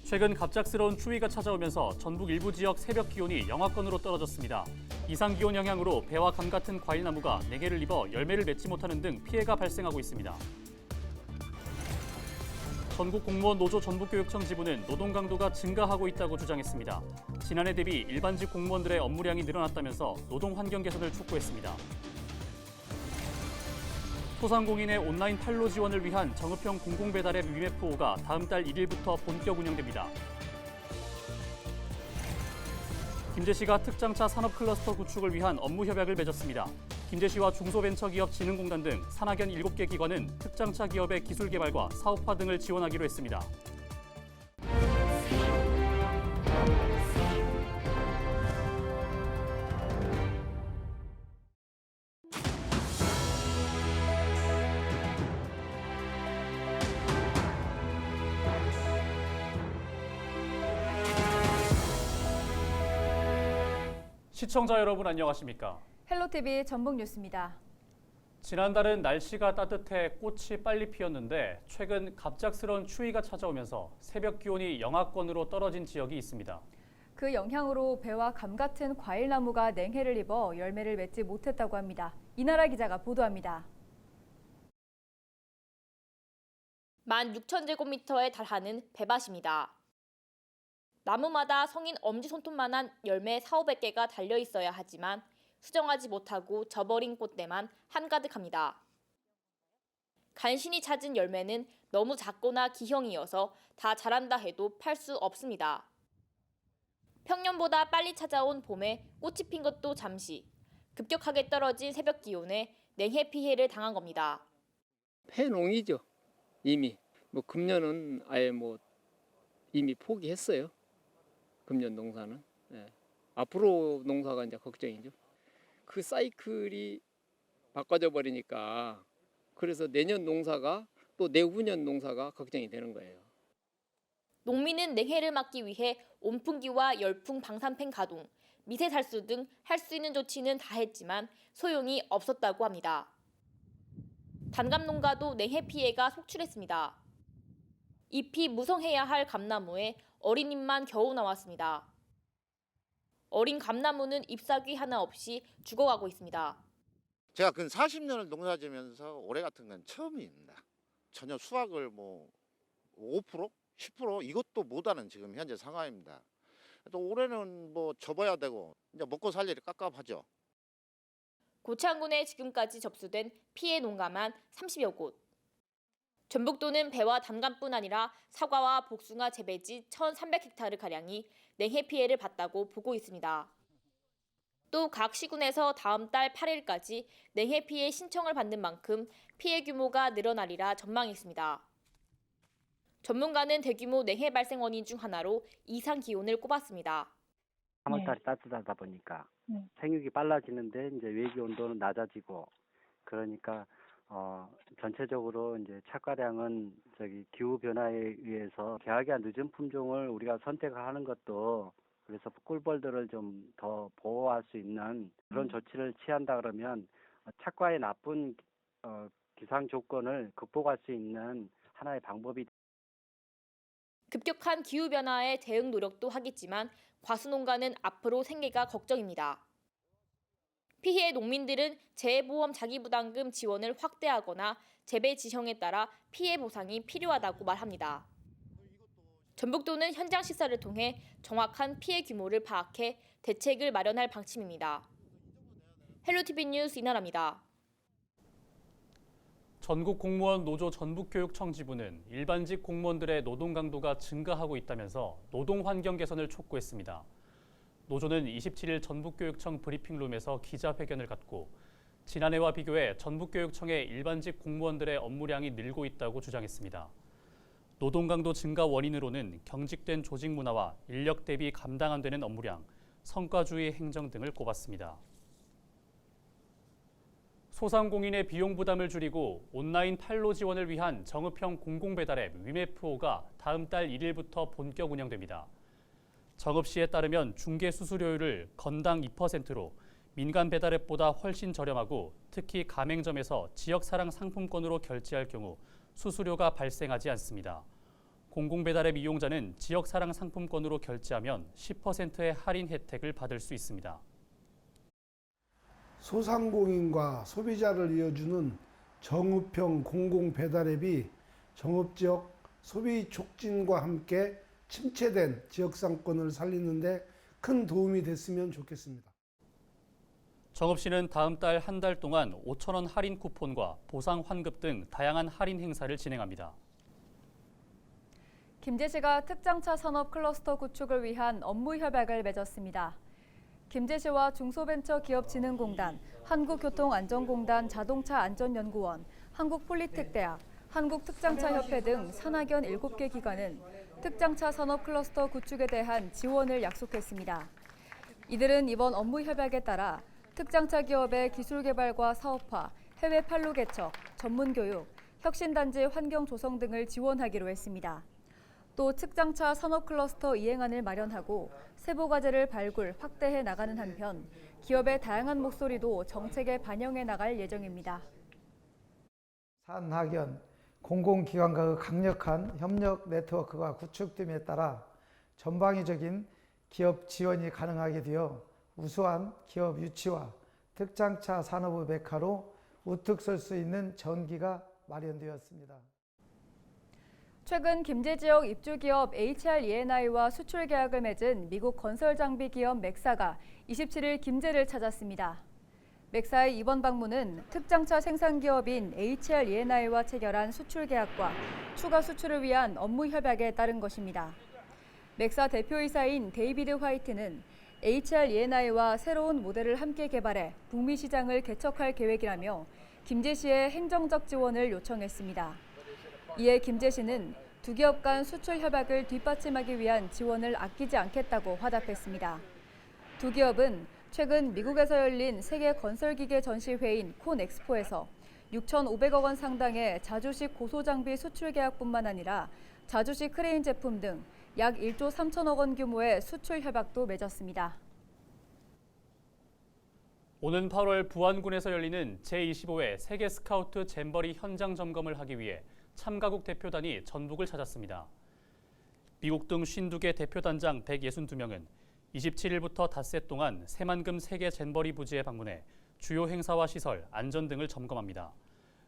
최근 갑작스러운 추위가 찾아오면서 전북 일부 지역 새벽 기온이 영하권으로 떨어졌습니다. 이상 기온 영향으로 배와 감 같은 과일나무가 냉해를 입어 열매를 맺지 못하는 등 피해가 발생하고 있습니다. 전국 공무원 노조 전북교육청 지부는 노동 강도가 증가하고 있다고 주장했습니다. 지난해 대비 일반직 공무원들의 업무량이 늘어났다면서 노동 환경 개선을 촉구했습니다. 소상공인의 온라인 판로 지원을 위한 정읍형 공공배달앱 위메프호가 다음 달 1일부터 본격 운영됩니다. 김제시가 특장차 산업클러스터 구축을 위한 업무 협약을 맺었습니다. 김제시와 중소벤처기업진흥공단 등 산하견 7개 기관은 특장차 기업의 기술 개발과 사업화 등을 지원하기로 했습니다. 시청자 여러분 안녕하십니까? 헬로티비 전북뉴스입니다. 지난달은 날씨가 따뜻해 꽃이 빨리 피었는데 최근 갑작스러운 추위가 찾아오면서 새벽 기온이 영하권으로 떨어진 지역이 있습니다. 그 영향으로 배와 감 같은 과일나무가 냉해를 입어 열매를 맺지 못했다고 합니다. 이나라 기자가 보도합니다. 16,000제곱미터에 달하는 배밭입니다. 나무마다 성인 엄지손톱만한 열매 4,500개가 달려있어야 하지만 수정하지 못하고 져버린 꽃대만 한가득합니다. 간신히 찾은 열매는 너무 작거나 기형이어서 다 자란다 해도 팔 수 없습니다. 평년보다 빨리 찾아온 봄에 꽃이 핀 것도 잠시, 급격하게 떨어진 새벽 기온에 냉해 피해를 당한 겁니다. 폐농이죠. 이미 금년은 아예 이미 포기했어요. 금년 농사는. 앞으로 농사가 이제 걱정이죠. 그 사이클이 바꿔져 버리니까 그래서 내년 농사가 또 내후년 농사가 걱정이 되는 거예요. 농민은 냉해를 막기 위해 온풍기와 열풍 방산팬 가동, 미세살수 등 할 수 있는 조치는 다 했지만 소용이 없었다고 합니다. 단감 농가도 냉해 피해가 속출했습니다. 잎이 무성해야 할 감나무에 어린 잎만 겨우 나왔습니다. 어린 감나무는 잎사귀 하나 없이 죽어가고 있습니다. 제가 근 40년을 농사지면서 올해 같은 건 처음입니다. 전혀 수확을 5%, 10% 이것도 못하는 지금 현재 상황입니다. 또 올해는 접어야 되고 이제 먹고 살 일이 깝깝하죠. 고창군에 지금까지 접수된 피해 농가만 30여 곳. 전북도는 배와 단감뿐 아니라 사과와 복숭아 재배지 1,300헥타르가량이 냉해 피해를 봤다고 보고 있습니다. 또 각 시군에서 다음 달 8일까지 냉해 피해 신청을 받는 만큼 피해 규모가 늘어나리라 전망이 있습니다. 전문가는 대규모 냉해 발생 원인 중 하나로 이상 기온을 꼽았습니다. 3월달이 따뜻하다 보니까 생육이 빨라지는데 이제 외기 온도는 낮아지고 그러니까 전체적으로 이제 착과량은 기후 변화에 의해서 개하기가 늦은 품종을 우리가 선택하는 것도 그래서 꿀벌들을 좀 더 보호할 수 있는 그런 조치를 취한다 그러면 착과의 나쁜 기상 조건을 극복할 수 있는 하나의 방법이. 급격한 기후 변화에 대응 노력도 하겠지만 과수농가는 앞으로 생계가 걱정입니다. 피해 농민들은 재해보험 자기부담금 지원을 확대하거나 재배 지형에 따라 피해 보상이 필요하다고 말합니다. 전북도는 현장 시사를 통해 정확한 피해 규모를 파악해 대책을 마련할 방침입니다. 헬로티비 뉴스 이나라입니다. 전국 공무원 노조 전북교육청 지부는 일반직 공무원들의 노동 강도가 증가하고 있다면서 노동 환경 개선을 촉구했습니다. 노조는 27일 전북교육청 브리핑룸에서 기자회견을 갖고 지난해와 비교해 전북교육청의 일반직 공무원들의 업무량이 늘고 있다고 주장했습니다. 노동 강도 증가 원인으로는 경직된 조직 문화와 인력 대비 감당 안 되는 업무량, 성과주의 행정 등을 꼽았습니다. 소상공인의 비용 부담을 줄이고 온라인 판로 지원을 위한 정읍형 공공배달앱 위메프호가 다음 달 1일부터 본격 운영됩니다. 정읍시에 따르면 중개 수수료율을 건당 2%로 민간 배달앱보다 훨씬 저렴하고 특히 가맹점에서 지역사랑 상품권으로 결제할 경우 수수료가 발생하지 않습니다. 공공배달앱 이용자는 지역사랑 상품권으로 결제하면 10%의 할인 혜택을 받을 수 있습니다. 소상공인과 소비자를 이어주는 정읍형 공공배달앱이 정읍지역 소비 촉진과 함께 침체된 지역상권을 살리는 데 큰 도움이 됐으면 좋겠습니다. 정읍시는 다음 달 한 달 동안 5,000원 할인 쿠폰과 보상 환급 등 다양한 할인 행사를 진행합니다. 김제시가 특장차 산업 클러스터 구축을 위한 업무 협약을 맺었습니다. 김제시와 중소벤처기업진흥공단, 한국교통안전공단 자동차안전연구원, 한국폴리텍대학, 한국특장차협회 등 산학연 7개 기관은 특장차 산업 클러스터 구축에 대한 지원을 약속했습니다. 이들은 이번 업무 협약에 따라 특장차 기업의 기술 개발과 사업화, 해외 판로 개척, 전문 교육, 혁신단지 환경 조성 등을 지원하기로 했습니다. 또 특장차 산업 클러스터 이행안을 마련하고 세부 과제를 발굴, 확대해 나가는 한편 기업의 다양한 목소리도 정책에 반영해 나갈 예정입니다. 산학연, 공공기관과의 강력한 협력 네트워크가 구축됨에 따라 전방위적인 기업 지원이 가능하게 되어 우수한 기업 유치와 특장차 산업의 메카로 우뚝 설 수 있는 전기가 마련되었습니다. 최근 김제 지역 입주 기업 HRENI와 수출 계약을 맺은 미국 건설 장비 기업 맥사가 27일 김제를 찾았습니다. 맥사의 이번 방문은 특장차 생산 기업인 HRENI와 체결한 수출 계약과 추가 수출을 위한 업무 협약에 따른 것입니다. 맥사 대표이사인 데이비드 화이트는 HRENI와 새로운 모델을 함께 개발해 북미 시장을 개척할 계획이라며 김제시의 행정적 지원을 요청했습니다. 이에 김제시는 두 기업 간 수출 협약을 뒷받침하기 위한 지원을 아끼지 않겠다고 화답했습니다. 두 기업은 최근 미국에서 열린 세계 건설기계 전시회인 콘엑스포에서 6,500억 원 상당의 자주식 고소장비 수출 계약뿐만 아니라 자주식 크레인 제품 등 약 1조 3천억 원 규모의 수출 협약도 맺었습니다. 오는 8월 부안군에서 열리는 제25회 세계 스카우트 잼버리 현장 점검을 하기 위해 참가국 대표단이 전북을 찾았습니다. 미국 등 52개 대표단장 162명은 27일부터 닷새 동안 새만금 세계 잼버리 부지에 방문해 주요 행사와 시설, 안전 등을 점검합니다.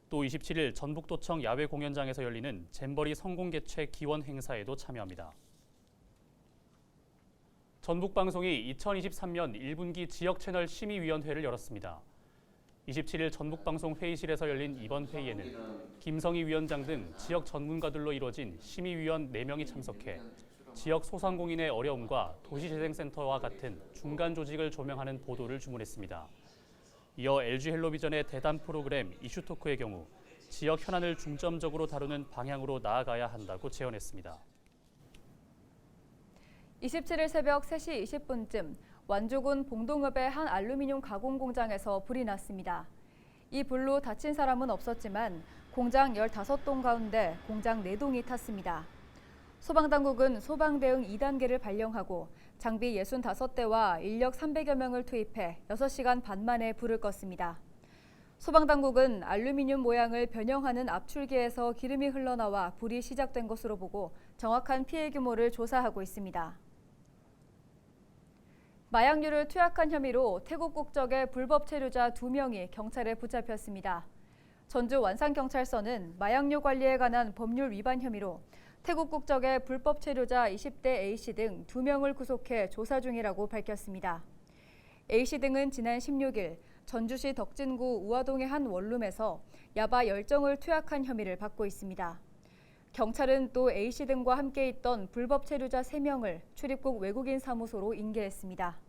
또 27일 전북도청 야외 공연장에서 열리는 잼버리 성공 개최 기원 행사에도 참여합니다. 전북방송이 2023년 1분기 지역채널 심의위원회를 열었습니다. 27일 전북방송 회의실에서 열린 이번 회의에는 김성희 위원장 등 지역 전문가들로 이루어진 심의위원 4명이 참석해 지역 소상공인의 어려움과 도시재생센터와 같은 중간 조직을 조명하는 보도를 주문했습니다. 이어 LG헬로비전의 대담 프로그램 이슈토크의 경우 지역 현안을 중점적으로 다루는 방향으로 나아가야 한다고 제언했습니다. 27일 새벽 3시 20분쯤 완주군 봉동읍의 한 알루미늄 가공 공장에서 불이 났습니다. 이 불로 다친 사람은 없었지만 공장 15동 가운데 공장 4동이 탔습니다. 소방당국은 소방대응 2단계를 발령하고 장비 65대와 인력 300여 명을 투입해 6시간 반 만에 불을 껐습니다. 소방당국은 알루미늄 모양을 변형하는 압출기에서 기름이 흘러나와 불이 시작된 것으로 보고 정확한 피해 규모를 조사하고 있습니다. 마약류를 투약한 혐의로 태국 국적의 불법 체류자 2명이 경찰에 붙잡혔습니다. 전주 완산경찰서는 마약류 관리에 관한 법률 위반 혐의로 태국 국적의 불법 체류자 20대 A씨 등 2명을 구속해 조사 중이라고 밝혔습니다. A씨 등은 지난 16일 전주시 덕진구 우화동의 한 원룸에서 야바 10정을 투약한 혐의를 받고 있습니다. 경찰은 또 A씨 등과 함께 있던 불법 체류자 3명을 출입국 외국인 사무소로 인계했습니다.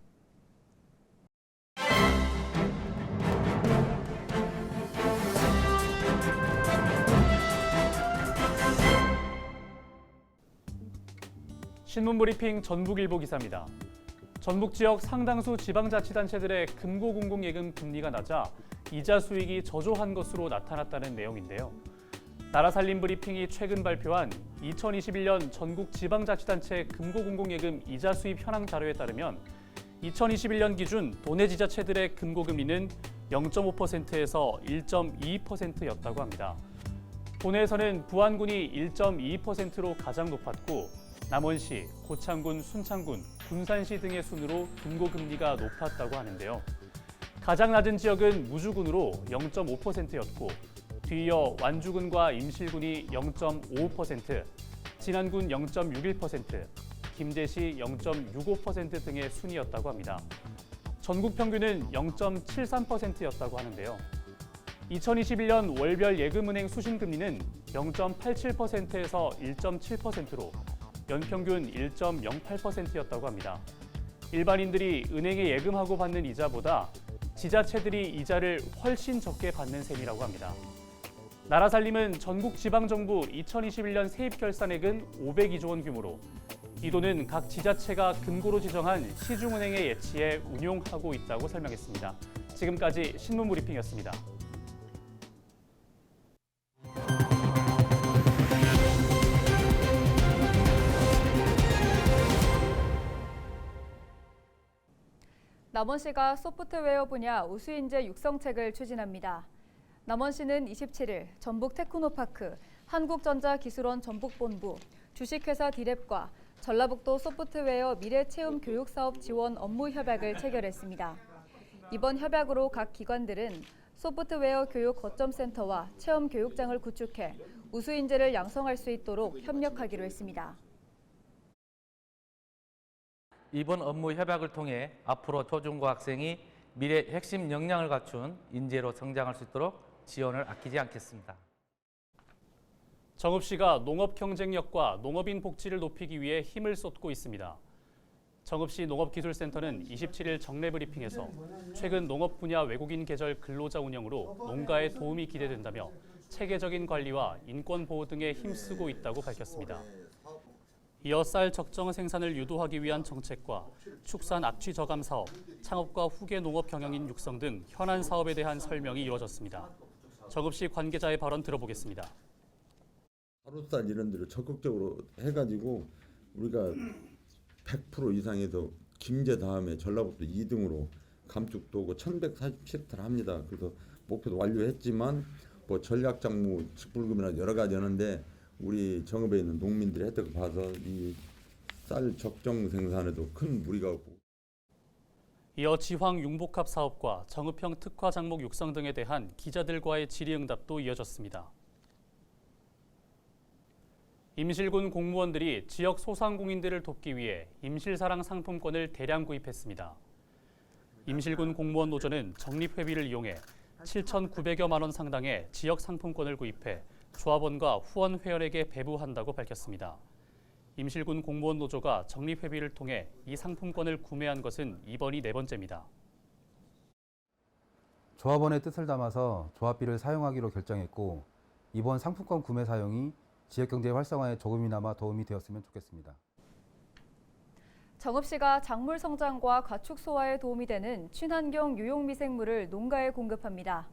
신문브리핑 전북일보 기사입니다. 전북 지역 상당수 지방자치단체들의 금고공공예금 금리가 낮아 이자 수익이 저조한 것으로 나타났다는 내용인데요. 나라살림브리핑이 최근 발표한 2021년 전국 지방자치단체 금고공공예금 이자 수입 현황 자료에 따르면 2021년 기준 도내 지자체들의 금고금리는 0.5%에서 1.22%였다고 합니다. 도내에서는 부안군이 1.22%로 가장 높았고 남원시, 고창군, 순창군, 군산시 등의 순으로 금고금리가 높았다고 하는데요. 가장 낮은 지역은 무주군으로 0.5%였고 뒤이어 완주군과 임실군이 0.55%, 진안군 0.61%, 김제시 0.65% 등의 순이었다고 합니다. 전국 평균은 0.73%였다고 하는데요. 2021년 월별 예금은행 수신금리는 0.87%에서 1.7%로 연평균 1.08%였다고 합니다. 일반인들이 은행에 예금하고 받는 이자보다 지자체들이 이자를 훨씬 적게 받는 셈이라고 합니다. 나라살림은 전국 지방정부 2021년 세입결산액은 502조 원 규모로 이 돈은 각 지자체가 금고로 지정한 시중은행에 예치해 운용하고 있다고 설명했습니다. 지금까지 신문브리핑이었습니다. 남원시가 소프트웨어 분야 우수인재 육성책을 추진합니다. 남원시는 27일 전북 테크노파크, 한국전자기술원 전북본부, 주식회사 디랩과 전라북도 소프트웨어 미래체험교육사업 지원 업무 협약을 체결했습니다. 이번 협약으로 각 기관들은 소프트웨어 교육 거점센터와 체험교육장을 구축해 우수인재를 양성할 수 있도록 협력하기로 했습니다. 이번 업무 협약을 통해 앞으로 초중고 학생이 미래 핵심 역량을 갖춘 인재로 성장할 수 있도록 지원을 아끼지 않겠습니다. 정읍시가 농업 경쟁력과 농업인 복지를 높이기 위해 힘을 쏟고 있습니다. 정읍시 농업기술센터는 27일 정례 브리핑에서 최근 농업 분야 외국인 계절 근로자 운영으로 농가에 도움이 기대된다며 체계적인 관리와 인권 보호 등에 힘쓰고 있다고 밝혔습니다. 이어 쌀 적정 생산을 유도하기 위한 정책과 축산 악취 저감 사업, 창업과 후계 농업 경영인 육성 등 현안 사업에 대한 설명이 이루어졌습니다. 정읍시 관계자의 발언 들어보겠습니다. 하루쌀 이런 데를 적극적으로 해가지고 우리가 100% 이상에서 김제 다음에 전라북도 2등으로 감축도 오고 1147헥타르 합니다. 그래서 목표도 완료했지만 뭐 전략작무, 직불금이나 여러 가지 하는데 우리 정읍에 있는 농민들의 혜택을 봐서 이 쌀 적정 생산에도 큰 무리가 없고. 이어 지황 융복합 사업과 정읍형 특화 작목 육성 등에 대한 기자들과의 질의응답도 이어졌습니다. 임실군 공무원들이 지역 소상공인들을 돕기 위해 임실사랑 상품권을 대량 구입했습니다. 임실군 공무원 노조는 적립회비를 이용해 7,900여만 원 상당의 지역 상품권을 구입해 조합원과 후원 회원에게 배부한다고 밝혔습니다. 임실군 공무원 노조가 적립회비를 통해 이 상품권을 구매한 것은 이번이 4번째입니다. 조합원의 뜻을 담아서 조합비를 사용하기로 결정했고 이번 상품권 구매 사용이 지역경제 활성화에 조금이나마 도움이 되었으면 좋겠습니다. 정읍시가 작물 성장과 가축 소화에 도움이 되는 친환경 유용미생물을 농가에 공급합니다.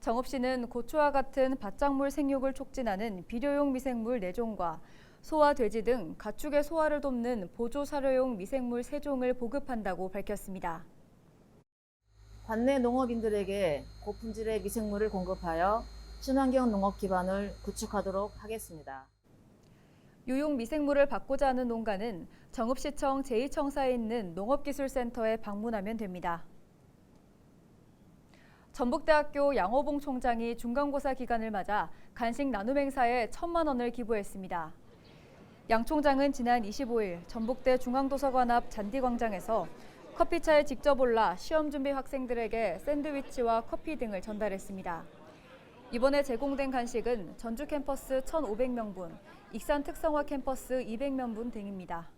정읍시는 고추와 같은 밭작물 생육을 촉진하는 비료용 미생물 4종과 소와 돼지 등 가축의 소화를 돕는 보조 사료용 미생물 3종을 보급한다고 밝혔습니다. 관내 농업인들에게 고품질의 미생물을 공급하여 친환경 농업 기반을 구축하도록 하겠습니다. 유용 미생물을 받고자 하는 농가는 정읍시청 제2청사에 있는 농업기술센터에 방문하면 됩니다. 전북대학교 양호봉 총장이 중간고사 기간을 맞아 간식 나눔 행사에 1,000만 원을 기부했습니다. 양 총장은 지난 25일 전북대 중앙도서관 앞 잔디광장에서 커피차에 직접 올라 시험 준비 학생들에게 샌드위치와 커피 등을 전달했습니다. 이번에 제공된 간식은 전주 캠퍼스 1,500명분, 익산 특성화 캠퍼스 200명분 등입니다.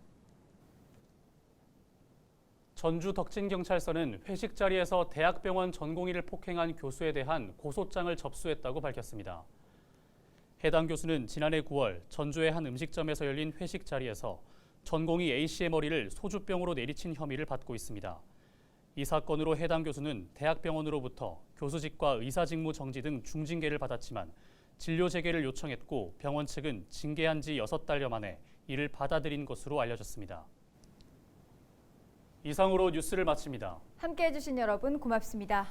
전주 덕진경찰서는 회식 자리에서 대학병원 전공의를 폭행한 교수에 대한 고소장을 접수했다고 밝혔습니다. 해당 교수는 지난해 9월 전주의 한 음식점에서 열린 회식 자리에서 전공의 A씨의 머리를 소주병으로 내리친 혐의를 받고 있습니다. 이 사건으로 해당 교수는 대학병원으로부터 교수직과 의사직무 정지 등 중징계를 받았지만 진료 재개를 요청했고 병원 측은 징계한 지 6달여 만에 이를 받아들인 것으로 알려졌습니다. 이상으로 뉴스를 마칩니다. 함께해 주신 여러분 고맙습니다.